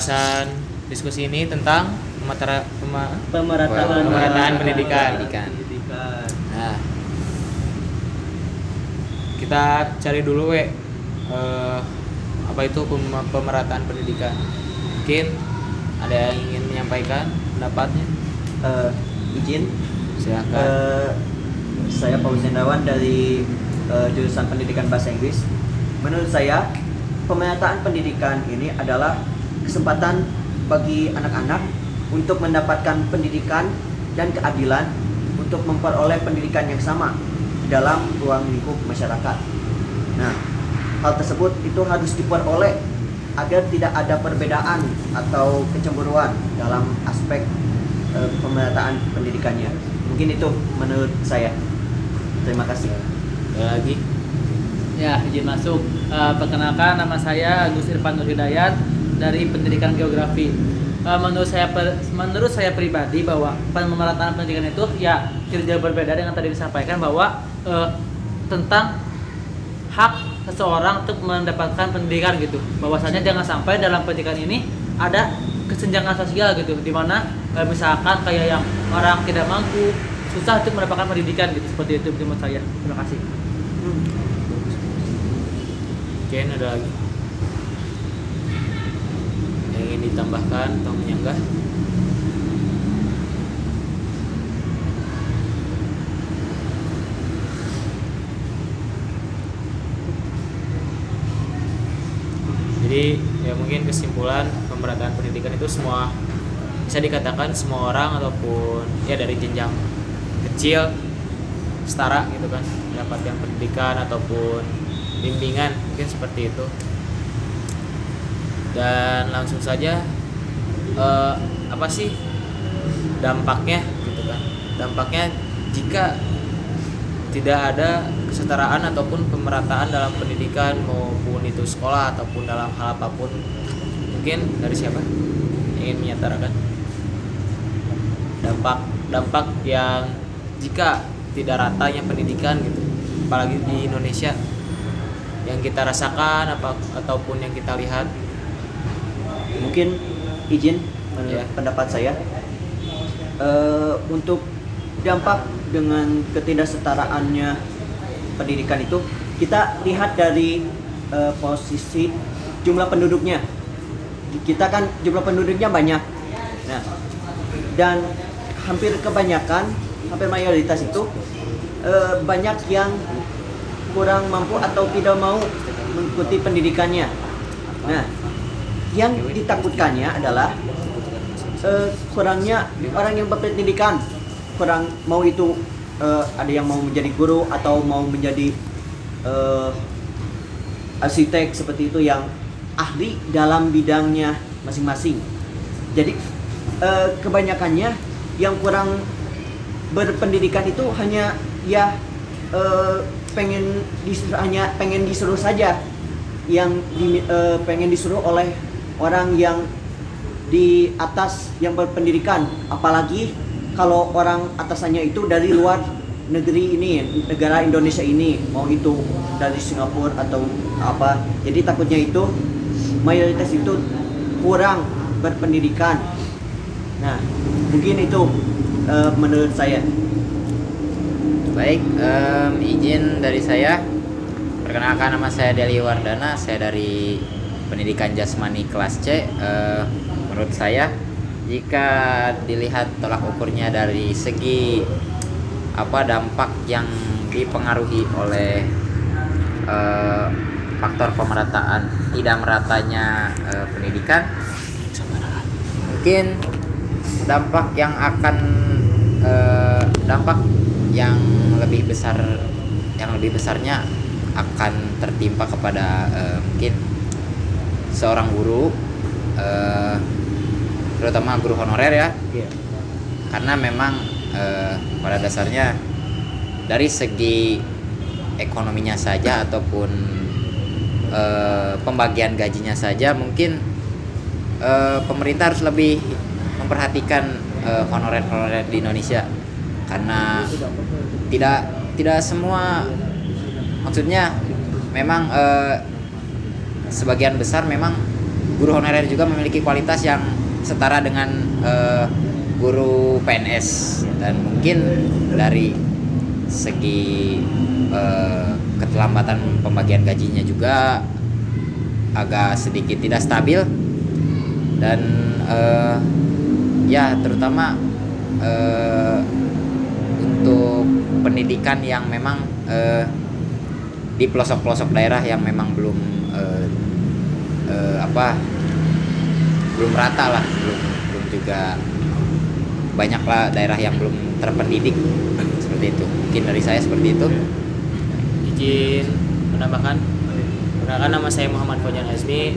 pembahasan diskusi ini tentang pemerataan pendidikan. Nah, kita cari dulu apa itu pemerataan pendidikan. Mungkin ada yang ingin menyampaikan pendapatnya? Izin, Silakan. saya Paul Zendawan dari jurusan Pendidikan Bahasa Inggris. Menurut saya, pemerataan pendidikan ini adalah kesempatan bagi anak-anak untuk mendapatkan pendidikan dan keadilan untuk memperoleh pendidikan yang sama dalam ruang lingkup masyarakat. Nah, hal tersebut itu harus diperoleh agar tidak ada perbedaan atau kecemburuan dalam aspek pemerataan pendidikannya. Mungkin itu menurut saya. Terima kasih. Ada lagi? Ya, izin masuk. Perkenalkan, nama saya Agus Irfan Nur Hidayat dari Pendidikan Geografi. Menurut saya pribadi bahwa pemerataan pendidikan itu ya tidak jauh berbeda dengan tadi disampaikan bahwa tentang hak seseorang untuk mendapatkan pendidikan gitu. Bahwasanya jangan sampai dalam pendidikan ini ada kesenjangan sosial gitu, di mana misalkan kayak yang orang tidak mampu susah untuk mendapatkan pendidikan gitu, seperti itu menurut saya. Terima kasih. Mungkin ada lagi yang ingin ditambahkan atau menyanggah? Jadi ya mungkin kesimpulan pemerataan pendidikan itu semua bisa dikatakan semua orang ataupun ya dari jenjang kecil setara gitu kan mendapatkan pendidikan ataupun bimbingan, mungkin seperti itu. Dan langsung saja apa sih dampaknya gitu kan? Dampaknya jika tidak ada kesetaraan ataupun pemerataan dalam pendidikan maupun itu sekolah ataupun dalam hal apapun. Mungkin dari siapa ingin menyatakan dampak yang jika tidak ratanya pendidikan gitu, apalagi di Indonesia yang kita rasakan ataupun yang kita lihat? Mungkin izin Ya. pendapat saya, untuk dampak dengan ketidaksetaraannya pendidikan itu kita lihat dari posisi jumlah penduduknya. Kita kan jumlah penduduknya banyak, nah, dan hampir mayoritas itu banyak yang kurang mampu atau tidak mau mengikuti pendidikannya. Nah, yang ditakutkannya adalah kurangnya orang yang berpendidikan, kurang mau itu ada yang mau menjadi guru atau mau menjadi arsitek seperti itu yang ahli dalam bidangnya masing-masing. Jadi kebanyakannya yang kurang berpendidikan itu hanya ya pengen disuruh saja, yang pengen disuruh oleh orang yang di atas yang berpendidikan, apalagi kalau orang atasannya itu dari luar negeri ini, negara Indonesia ini, mau itu dari Singapura atau apa. Jadi takutnya itu mayoritas itu kurang berpendidikan. Nah, mungkin itu menurut saya. Baik, izin dari saya. Perkenalkan, nama saya Deli Wardana, saya dari Pendidikan Jasmani kelas C. Menurut saya, jika dilihat tolak ukurnya dari segi dampak yang dipengaruhi oleh faktor pemerataan tidak meratanya pendidikan, mungkin dampak yang lebih besarnya akan tertimpa kepada mungkin seorang guru, terutama guru honorer ya. Yeah. Karena memang pada dasarnya dari segi ekonominya saja ataupun pembagian gajinya saja, mungkin pemerintah harus lebih memperhatikan honorer di Indonesia, karena tidak semua, maksudnya memang sebagian besar memang guru honorer juga memiliki kualitas yang setara dengan guru PNS, dan mungkin dari segi keterlambatan pembagian gajinya juga agak sedikit tidak stabil, dan ya terutama untuk pendidikan yang memang di pelosok-pelosok daerah yang memang belum belum rata lah, belum juga banyaklah daerah yang belum terpendidik seperti itu. Mungkin dari saya seperti itu. Izin menambahkan, perkenalkan nama saya Muhammad Fauzan Azmi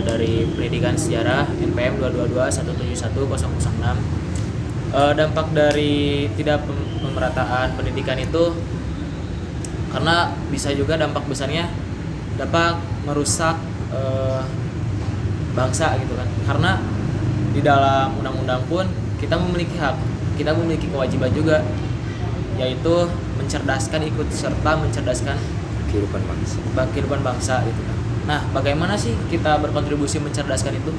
dari Pendidikan Sejarah NPM 222171006. Dampak dari tidak pemerataan pendidikan itu karena bisa juga dampak besarnya dapat merusak bangsa gitu kan, karena di dalam undang-undang pun kita memiliki hak, kita memiliki kewajiban juga, yaitu mencerdaskan, ikut serta mencerdaskan kehidupan bangsa gitu kan. Nah, bagaimana sih kita berkontribusi mencerdaskan itu?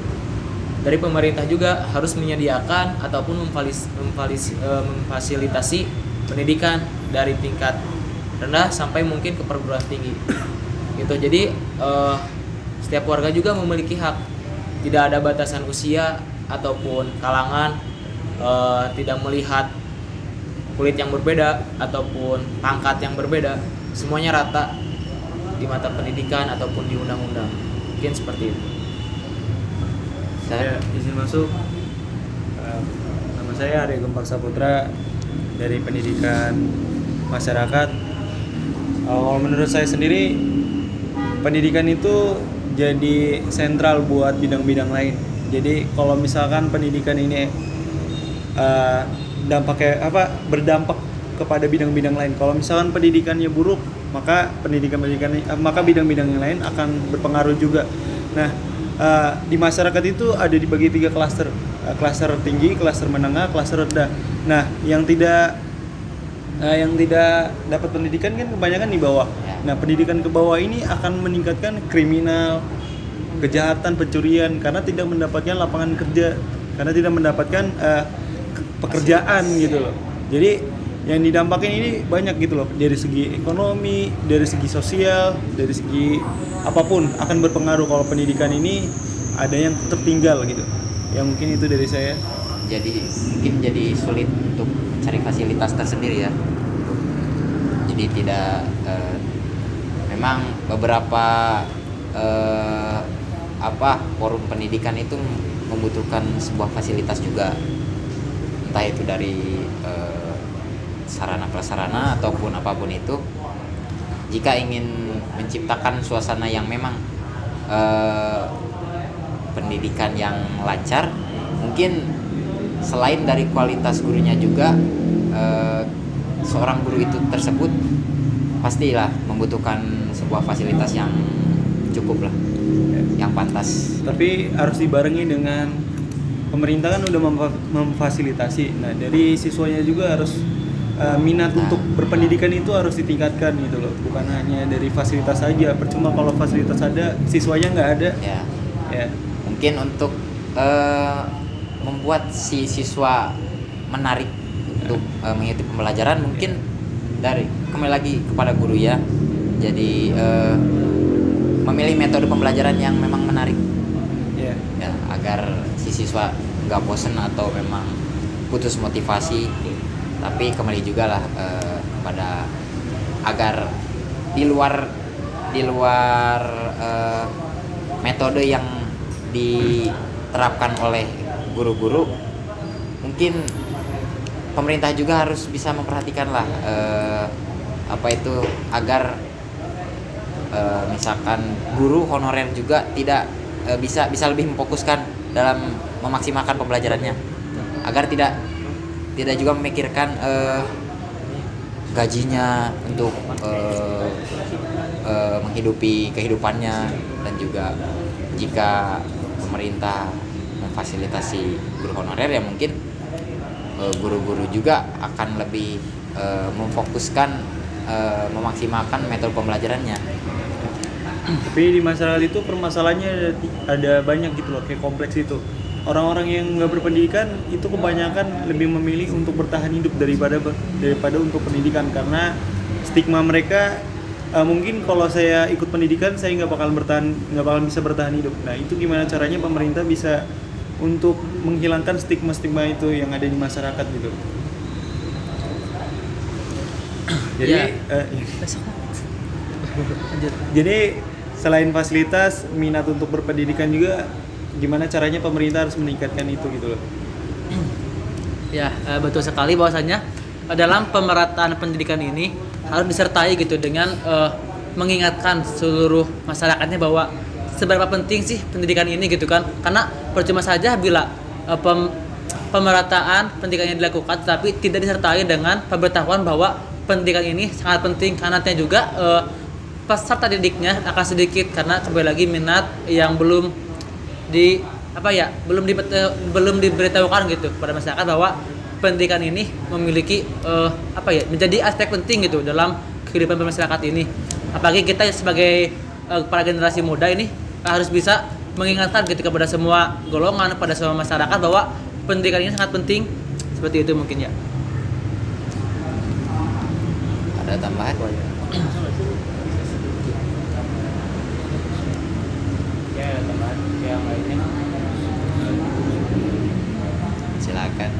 Dari pemerintah juga harus menyediakan ataupun memfasilitasi pendidikan dari tingkat rendah sampai mungkin ke perguruan tinggi gitu. Jadi setiap warga juga memiliki hak, tidak ada batasan usia ataupun kalangan, tidak melihat kulit yang berbeda ataupun pangkat yang berbeda, semuanya rata di mata pendidikan ataupun di undang-undang. Mungkin seperti itu. Saya izin masuk. Nama saya Arya Gempar Saputra dari Pendidikan Masyarakat. Kalau menurut saya sendiri, pendidikan itu jadi sentral buat bidang-bidang lain. Jadi kalau misalkan pendidikan ini berdampak kepada bidang-bidang lain. Kalau misalkan pendidikannya buruk, maka bidang-bidang yang lain akan berpengaruh juga. Nah, di masyarakat itu ada dibagi 3 klaster. Klaster tinggi, klaster menengah, klaster rendah. Nah, yang tidak dapat pendidikan kan kebanyakan di bawah. Nah, pendidikan ke bawah ini akan meningkatkan kriminal, kejahatan, pencurian, karena tidak mendapatkan lapangan kerja, karena tidak mendapatkan pekerjaan gitu loh. Jadi yang didampakin ini banyak gitu loh, dari segi ekonomi, dari segi sosial, dari segi apapun akan berpengaruh kalau pendidikan ini ada yang tertinggal gitu. Ya mungkin itu dari saya. Jadi mungkin jadi sulit untuk cari fasilitas tersendiri ya. Jadi tidak memang beberapa forum pendidikan itu membutuhkan sebuah fasilitas juga, entah itu dari sarana prasarana ataupun apapun itu. Jika ingin menciptakan suasana yang memang pendidikan yang lancar, mungkin selain dari kualitas gurunya juga, seorang guru itu tersebut pastilah membutuhkan sebuah fasilitas yang cukup lah, yang pantas. Tapi harus dibarengi dengan pemerintah kan udah memfasilitasi. Nah, dari siswanya juga harus minat untuk berpendidikan itu harus ditingkatkan gitu loh. Bukan hanya dari fasilitas saja. Percuma kalau fasilitas ada, siswanya nggak ada. Ya. Mungkin untuk membuat si siswa menarik untuk mengikuti pembelajaran, mungkin dari kembali lagi kepada guru ya. Jadi memilih metode pembelajaran yang memang menarik. Ya, agar si siswa nggak bosen atau memang putus motivasi. Tapi kembali juga lah kepada agar di luar metode yang diterapkan oleh guru-guru, mungkin pemerintah juga harus bisa memperhatikan lah agar misalkan guru honorer juga tidak bisa lebih memfokuskan dalam memaksimalkan pembelajarannya, agar tidak juga memikirkan gajinya untuk menghidupi kehidupannya. Dan juga jika pemerintah memfasilitasi guru honorer, ya mungkin guru-guru juga akan lebih memfokuskan memaksimalkan metode pembelajarannya. Tapi di masyarakat itu permasalahannya ada banyak gitu loh, kayak kompleks itu. Orang-orang yang nggak berpendidikan itu kebanyakan lebih memilih untuk bertahan hidup daripada untuk pendidikan, karena stigma mereka mungkin kalau saya ikut pendidikan saya nggak bakal bisa bertahan hidup. Nah itu gimana caranya pemerintah bisa untuk menghilangkan stigma-stigma itu yang ada di masyarakat gitu. Jadi jadi selain fasilitas, minat untuk berpendidikan juga, gimana caranya pemerintah harus meningkatkan itu gitu loh. Ya, betul sekali bahwasanya dalam pemerataan pendidikan ini harus disertai gitu dengan mengingatkan seluruh masyarakatnya bahwa seberapa penting sih pendidikan ini gitu kan. Karena percuma saja bila pemerataan pendidikan yang dilakukan tapi tidak disertai dengan pemberitahuan bahwa pendidikan ini sangat penting, karena nantinya juga peserta didiknya akan sedikit karena kembali lagi minat yang belum diberitahukan gitu pada masyarakat bahwa pendidikan ini memiliki menjadi aspek penting gitu dalam kehidupan masyarakat ini. Apalagi kita sebagai para generasi muda ini harus bisa mengingatkan gitu kepada semua golongan, pada semua masyarakat bahwa pendidikan ini sangat penting. Seperti itu mungkin ya. Ada tambahan? Ya, tambahan yang lainnya. Silakan.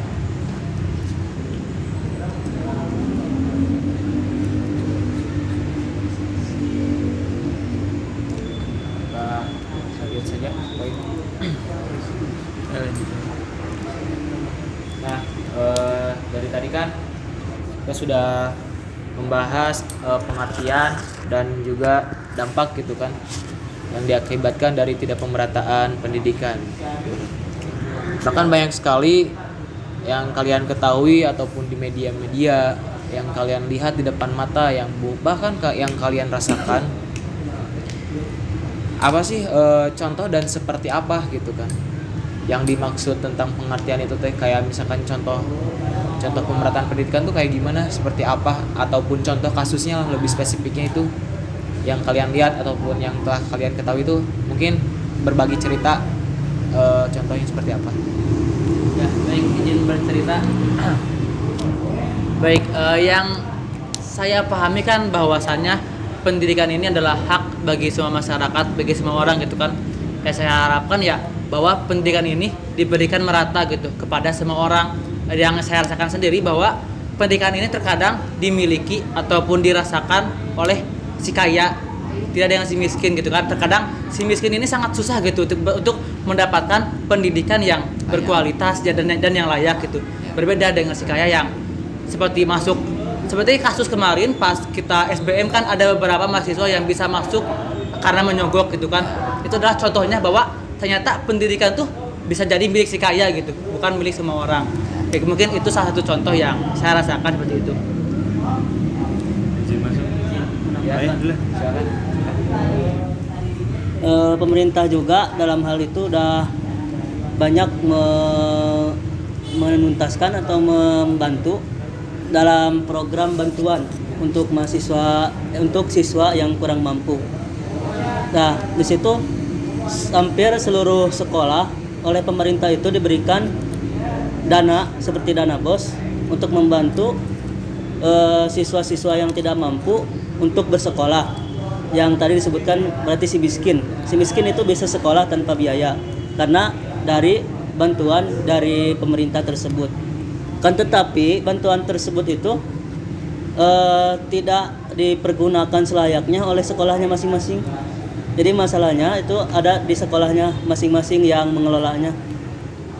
Lanjut saja poin. Nah, dari tadi kan kita sudah membahas pengertian dan juga dampak gitu kan yang diakibatkan dari tidak pemerataan pendidikan. Bahkan banyak sekali yang kalian ketahui ataupun di media-media yang kalian lihat di depan mata, yang bahkan yang kalian rasakan. Apa sih contoh dan seperti apa gitu kan yang dimaksud tentang pengertian itu teh, kayak misalkan contoh pemerataan pendidikan tuh kayak gimana, seperti apa, ataupun contoh kasusnya lebih spesifiknya itu yang kalian lihat ataupun yang telah kalian ketahui itu, mungkin berbagi cerita contohnya seperti apa. Ya, baik, izin bercerita. Baik, yang saya pahami kan bahwasannya pendidikan ini adalah hak bagi semua masyarakat, bagi semua orang gitu kan. Saya harapkan ya bahwa pendidikan ini diberikan merata gitu kepada semua orang. Yang saya rasakan sendiri bahwa pendidikan ini terkadang dimiliki ataupun dirasakan oleh si kaya, tidak ada yang si miskin gitu kan. Terkadang si miskin ini sangat susah gitu untuk mendapatkan pendidikan yang berkualitas dan yang layak gitu. Berbeda dengan si kaya yang seperti kasus kemarin pas kita SBM kan ada beberapa mahasiswa yang bisa masuk karena menyogok gitu kan. Itu adalah contohnya bahwa ternyata pendidikan tuh bisa jadi milik si kaya gitu, bukan milik semua orang. Oke, mungkin itu salah satu contoh yang saya rasakan seperti itu. Izin masuk. Ya, Silakan. Pemerintah juga dalam hal itu udah banyak menuntaskan atau membantu dalam program bantuan untuk siswa yang kurang mampu. Nah, di situ hampir seluruh sekolah oleh pemerintah itu diberikan dana seperti dana BOS untuk membantu siswa-siswa yang tidak mampu untuk bersekolah. Yang tadi disebutkan berarti si miskin itu bisa sekolah tanpa biaya karena dari bantuan dari pemerintah tersebut. Kan tetapi bantuan tersebut itu tidak dipergunakan selayaknya oleh sekolahnya masing-masing. Jadi masalahnya itu ada di sekolahnya masing-masing yang mengelolanya.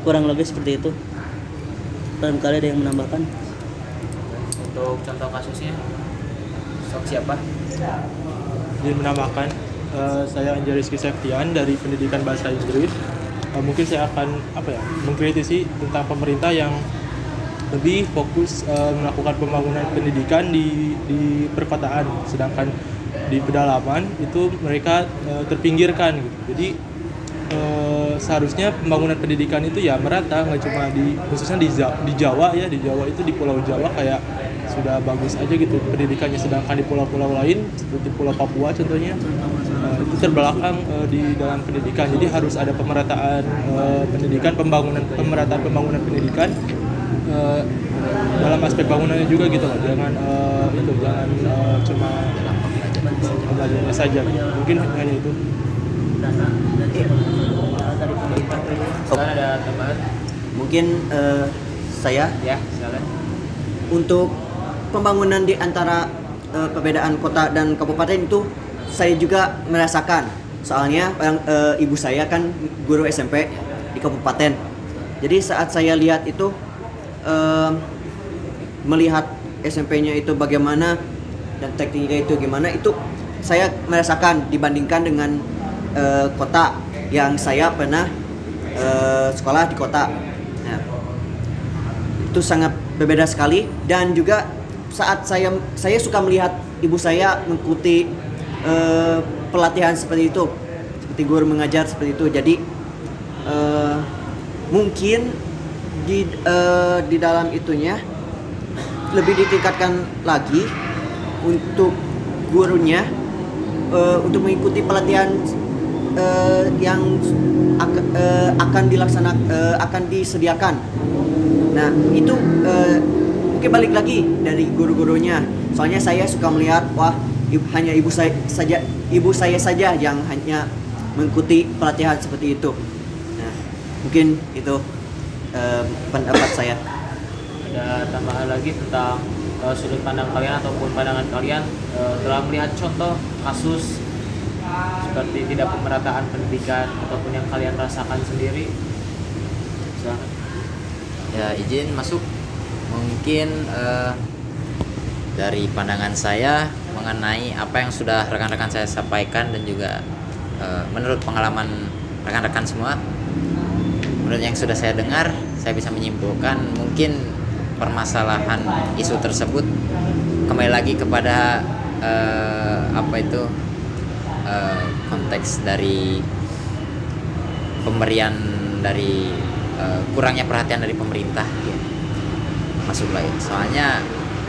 Kurang lebih seperti itu. Barangkali ada yang menambahkan. Untuk contoh kasusnya, sok siapa? Izin menambahkan, saya Anjar Rizky Septian dari Pendidikan Bahasa Inggris. Mungkin saya akan mengkritisi tentang pemerintah yang lebih fokus melakukan pembangunan pendidikan di perkotaan, sedangkan di pedalaman itu mereka terpinggirkan gitu. Jadi seharusnya pembangunan pendidikan itu ya merata, nggak cuma khususnya di Jawa ya, di Jawa itu di Pulau Jawa kayak sudah bagus aja gitu pendidikannya, sedangkan di pulau-pulau lain seperti Pulau Papua contohnya itu terbelakang di dalam pendidikan. Jadi harus ada pemerataan pendidikan, pemerataan pembangunan pendidikan dalam aspek bangunannya juga gitu loh. Jangan cuma pembelajarannya saja. Mungkin hanya itu. Kan ada tambahan? Mungkin saya Ya, silakan. untuk pembangunan di antara perbedaan kota dan kabupaten itu saya juga merasakan. Soalnya ibu saya kan guru SMP di kabupaten. Jadi saat saya lihat itu melihat SMP-nya itu bagaimana dan tekniknya itu gimana, itu saya merasakan dibandingkan dengan kota yang saya pernah sekolah di kota. Nah, itu sangat berbeda sekali. Dan juga saat saya suka melihat ibu saya mengikuti pelatihan seperti itu, seperti guru mengajar seperti itu. Jadi mungkin di dalam itunya lebih ditingkatkan lagi untuk gurunya untuk mengikuti pelatihan yang akan disediakan. Nah, itu mungkin balik lagi dari guru-gurunya. Soalnya saya suka melihat, wah, hanya ibu saya saja yang hanya mengikuti pelatihan seperti itu. Nah, mungkin itu pendapat saya. Ada tambahan lagi tentang sudut pandang kalian ataupun pandangan kalian telah melihat contoh kasus seperti tidak pemerataan pendidikan ataupun yang kalian rasakan sendiri? Silakan. Ya, izin masuk. Mungkin dari pandangan saya mengenai apa yang sudah rekan-rekan saya sampaikan dan juga menurut pengalaman rekan-rekan semua, menurut yang sudah saya dengar, saya bisa menyimpulkan mungkin permasalahan isu tersebut kembali lagi kepada konteks dari pemberian dari kurangnya perhatian dari pemerintah ya. Masuklah ya. Soalnya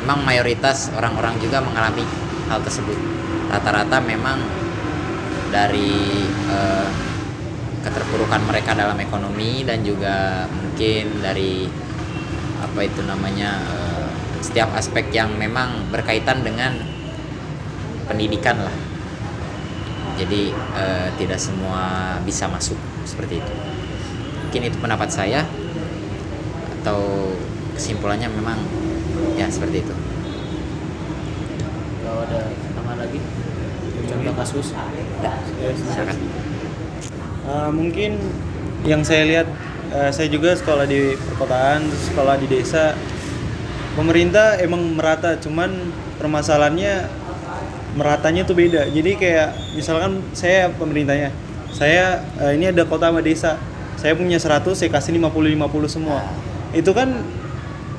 memang mayoritas orang-orang juga mengalami hal tersebut. Rata-rata memang dari keterpurukan mereka dalam ekonomi dan juga mungkin dari setiap aspek yang memang berkaitan dengan pendidikan lah. Jadi tidak semua bisa masuk seperti itu. Mungkin itu pendapat saya, atau kesimpulannya memang ya seperti itu. Kalau ada tambahan lagi contoh kasus? Ya, silakan. Mungkin yang saya lihat, saya juga sekolah di perkotaan, sekolah di desa. Pemerintah emang merata, cuman permasalahannya meratanya tuh beda. Jadi kayak misalkan saya pemerintahnya, saya ini ada kota sama desa, saya punya 100, saya kasih 50 semua. Itu kan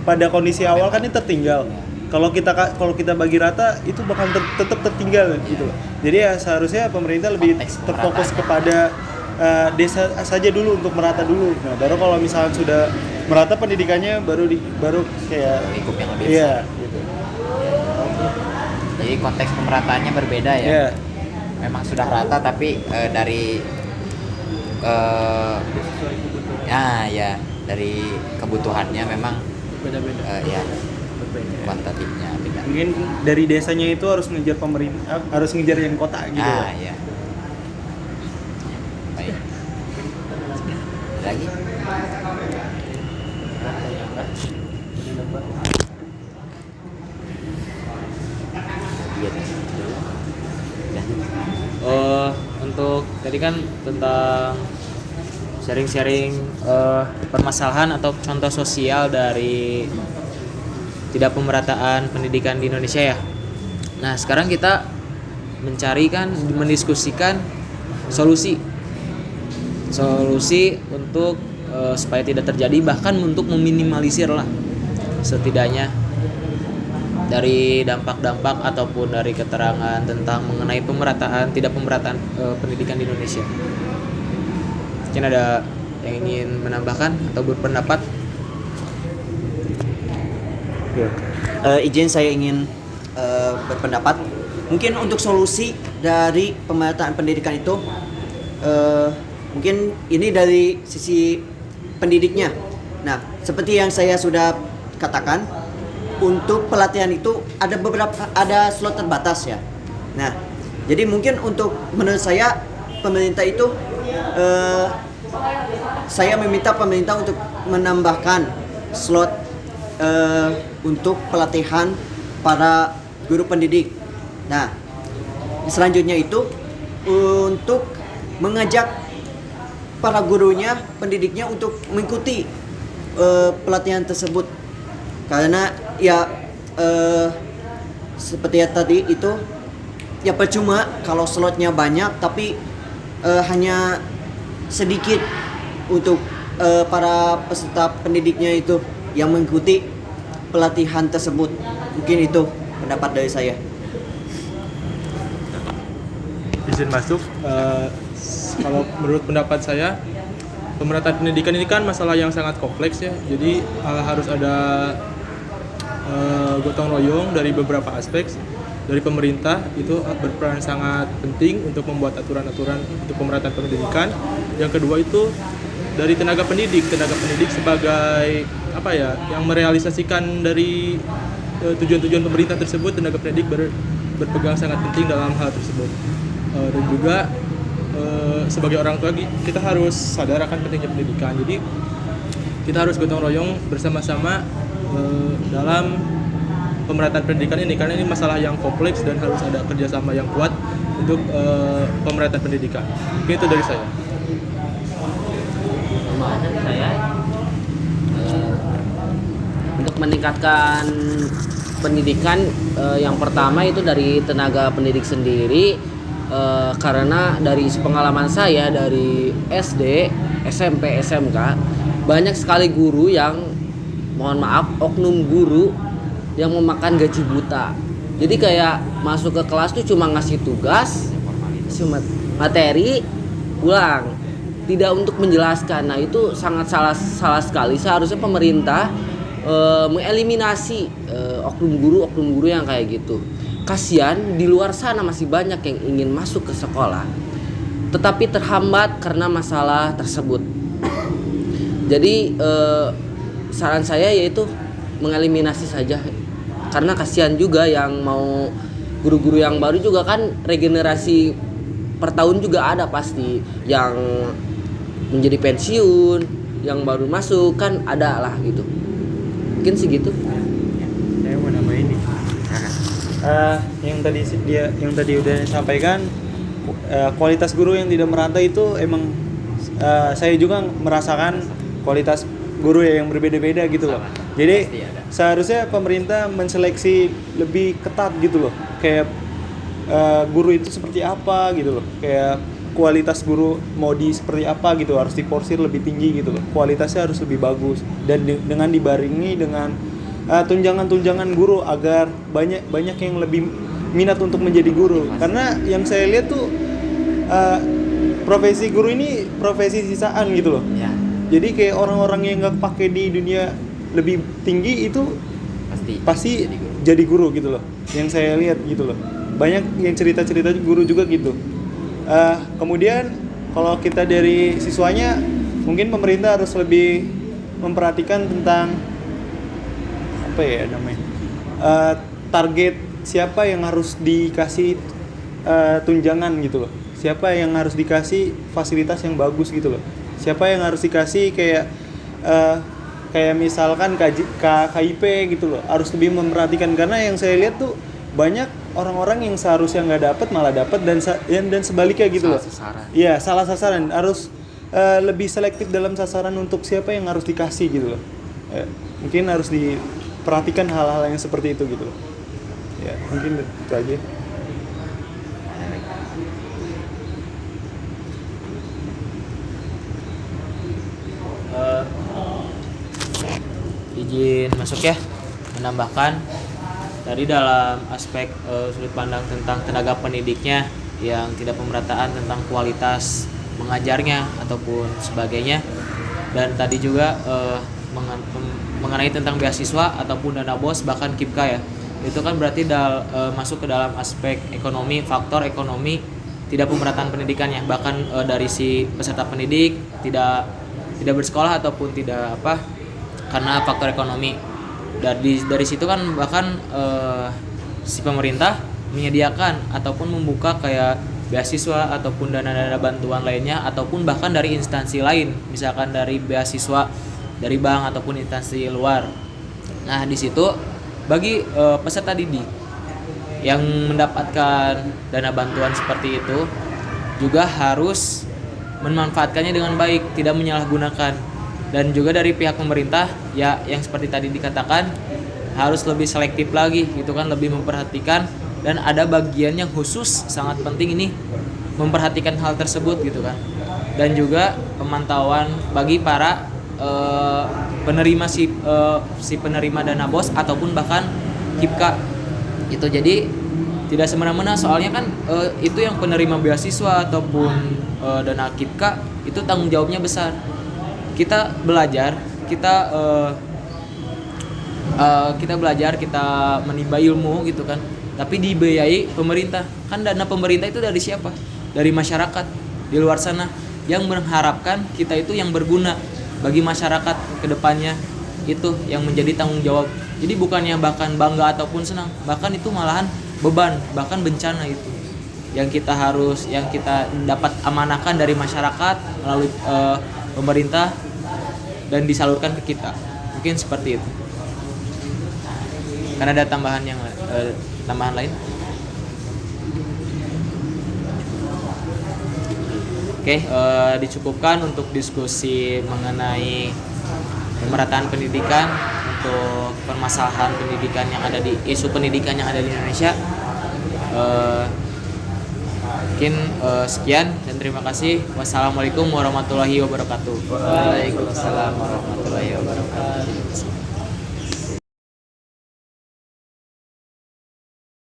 pada kondisi awal kan ini tertinggal. Kalau kita bagi rata itu bakal tetap tertinggal gitu. Jadi ya seharusnya pemerintah lebih terfokus kepada desa saja dulu untuk merata dulu. Nah, baru kalau misalnya sudah merata pendidikannya baru kayak Lingkup yang lebih iya besar. gitu. Jadi konteks pemerataannya berbeda ya. Iya. Memang sudah rata tapi dari dari kebutuhannya memang Beda-beda. kuantitatifnya beda. Mungkin dari desanya itu harus ngejar pemerintah, harus ngejar yang kota gitu. Iya. Baik. Lagi? Iya. Untuk tadi kan tentang sharing-sharing permasalahan atau contoh sosial dari tidak pemerataan pendidikan di Indonesia ya. Nah, sekarang kita mendiskusikan solusi untuk supaya tidak terjadi, bahkan untuk meminimalisir lah setidaknya dari dampak-dampak ataupun dari keterangan tentang mengenai tidak pemerataan pendidikan di Indonesia. Mungkin ada yang ingin menambahkan atau berpendapat? Izin saya ingin berpendapat. mungkin untuk solusi dari pemerataan pendidikan itu mungkin ini dari sisi pendidiknya. Nah, seperti yang saya sudah katakan, untuk pelatihan itu ada slot terbatas ya. Nah, jadi mungkin menurut saya pemerintah itu saya meminta pemerintah untuk menambahkan slot untuk pelatihan para guru pendidik. Nah, selanjutnya itu untuk mengajak para gurunya, pendidiknya untuk mengikuti pelatihan tersebut. Karena ya seperti yang tadi itu ya percuma kalau slotnya banyak tapi hanya sedikit untuk para peserta pendidiknya itu yang mengikuti pelatihan tersebut. Mungkin itu pendapat dari saya. Izin masuk. Kalau menurut pendapat saya, pemerataan pendidikan ini kan masalah yang sangat kompleks ya. Jadi harus ada gotong royong dari beberapa aspek. Dari pemerintah itu berperan sangat penting untuk membuat aturan-aturan untuk pemerataan pendidikan. Yang kedua itu dari tenaga pendidik sebagai apa ya, yang merealisasikan dari tujuan-tujuan pemerintah tersebut. Tenaga pendidik berpegang sangat penting dalam hal tersebut. Dan juga sebagai orang tua kita harus sadar akan pentingnya pendidikan. Jadi kita harus gotong royong bersama-sama dalam pemerataan pendidikan ini, karena ini masalah yang kompleks dan harus ada kerjasama yang kuat untuk pemerataan pendidikan. Mungkin itu dari saya. Saya untuk meningkatkan pendidikan, yang pertama itu dari tenaga pendidik sendiri. Karena dari pengalaman saya dari SD, SMP, SMK, banyak sekali guru yang, mohon maaf, oknum guru yang memakan gaji buta. Jadi kayak masuk ke kelas tuh cuma ngasih tugas, cuma materi, pulang, tidak untuk menjelaskan. Nah, itu sangat salah sekali. Seharusnya pemerintah mengeliminasi oknum guru yang kayak gitu. Kasihan di luar sana masih banyak yang ingin masuk ke sekolah tetapi terhambat karena masalah tersebut. Jadi saran saya yaitu mengeliminasi saja, karena kasihan juga yang mau guru-guru yang baru juga kan, regenerasi per tahun juga ada pasti yang menjadi pensiun, yang baru masuk kan ada lah gitu. Mungkin segitu. Saya mau nambahin nih. Yang tadi udah disampaikan, kualitas guru yang tidak merata itu emang saya juga merasakan kualitas guru yang berbeda-beda gitu loh. Jadi seharusnya pemerintah menseleksi lebih ketat gitu loh. Kayak guru itu seperti apa gitu loh. Kayak kualitas guru mau seperti apa gitu, harus diporsir lebih tinggi gitu loh. Kualitasnya harus lebih bagus dan dengan dibarengi dengan tunjangan guru agar banyak yang lebih minat untuk menjadi guru. Karena yang saya lihat tuh profesi guru ini profesi sisaan gitu loh. Ya. Jadi kayak orang-orang yang nggak pakai di dunia lebih tinggi itu pasti jadi guru gitu loh. Yang saya lihat gitu loh. Banyak yang cerita guru juga gitu. Kemudian kalau kita dari siswanya, mungkin pemerintah harus lebih memperhatikan tentang apa ya namanya, target siapa yang harus dikasih tunjangan gitu loh, siapa yang harus dikasih fasilitas yang bagus gitu loh, siapa yang harus dikasih kayak misalkan KIP gitu loh, harus lebih memperhatikan. Karena yang saya lihat tuh banyak orang-orang yang seharusnya nggak dapat malah dapat, dan sebaliknya gitu loh. Iya, salah sasaran. Harus lebih selektif dalam sasaran untuk siapa yang harus dikasih gitu loh. Mungkin harus diperhatikan hal-hal yang seperti itu gitu loh. Ya, mungkin itu aja. Izin masuk ya, menambahkan tadi dalam aspek sudut pandang tentang tenaga pendidiknya yang tidak pemerataan tentang kualitas mengajarnya ataupun sebagainya, dan tadi juga mengenai tentang beasiswa ataupun dana BOS bahkan KIPKA ya, itu kan berarti masuk ke dalam aspek ekonomi, faktor ekonomi, tidak pemerataan pendidikannya, bahkan dari si peserta pendidik tidak bersekolah ataupun tidak karena faktor ekonomi. Dari situ kan bahkan si pemerintah menyediakan ataupun membuka kayak beasiswa ataupun dana-dana bantuan lainnya, ataupun bahkan dari instansi lain, misalkan dari beasiswa dari bank ataupun instansi luar. Nah di situ bagi peserta didik yang mendapatkan dana bantuan seperti itu juga harus memanfaatkannya dengan baik, tidak menyalahgunakan. Dan juga dari pihak pemerintah ya yang seperti tadi dikatakan harus lebih selektif lagi gitu kan, lebih memperhatikan, dan ada bagian yang khusus sangat penting ini memperhatikan hal tersebut gitu kan. Dan juga pemantauan bagi para penerima si penerima dana BOS ataupun bahkan KIPKA itu. Jadi tidak semena-mena, soalnya kan itu yang penerima beasiswa ataupun dana KIPKA itu tanggung jawabnya besar. Kita belajar, kita belajar, kita menimba ilmu gitu kan, tapi dibiayai pemerintah. Kan dana pemerintah itu dari siapa? Dari masyarakat di luar sana yang mengharapkan kita itu yang berguna bagi masyarakat ke depannya, itu yang menjadi tanggung jawab. Jadi bukannya bahkan bangga ataupun senang, bahkan itu malahan beban, bahkan bencana itu yang kita dapat amanahkan dari masyarakat melalui pemerintah dan disalurkan ke kita. Mungkin seperti itu. Karena ada tambahan lain. Oke, dicukupkan untuk diskusi mengenai pemerataan pendidikan, untuk permasalahan pendidikan yang ada di isu pendidikan yang ada di Indonesia. Mungkin sekian dan terima kasih. Wassalamualaikum warahmatullahi wabarakatuh. Waalaikumsalam warahmatullahi wabarakatuh.